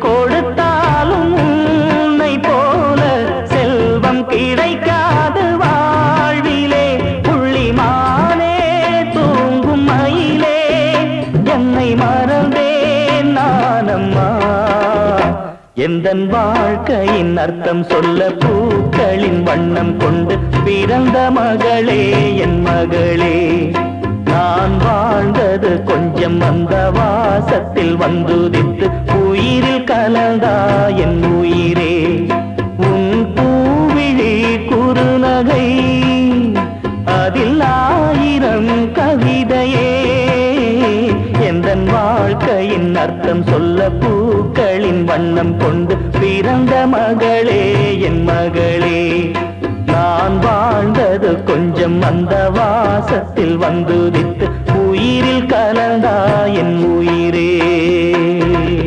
கொடுத்தாலும் உன்னை போல செல்வம் கிடைக்காது வாழ்விலே. புள்ளிமானே தூங்கும் மயிலே என்னை மறந்தேன் நானம்மா. எந்தன் வாழ்க்கையின் அர்த்தம் சொல்ல பூக்களின் வண்ணம் கொண்டு பிறந்த மகளே என் மகளே. நான் வாழ்ந்தது கொஞ்சம் அந்த வாசத்தில் வந்துதித்து உயிரில் கலந்தா என் உயிரே. உன் பூவிழி குறுநகை அதில் 1000 கவிதையே. எந்தன் வாழ்க்கையின் அர்த்தம் சொல்ல பூக்களின் வண்ணம் கொண்டு பிறந்த மகளே என் மகளே. நான் வாழ்ந்தது கொஞ்சம் அந்த வாசத்தில் வந்துதித்து உயிரில் கலந்தா என் உயிரே.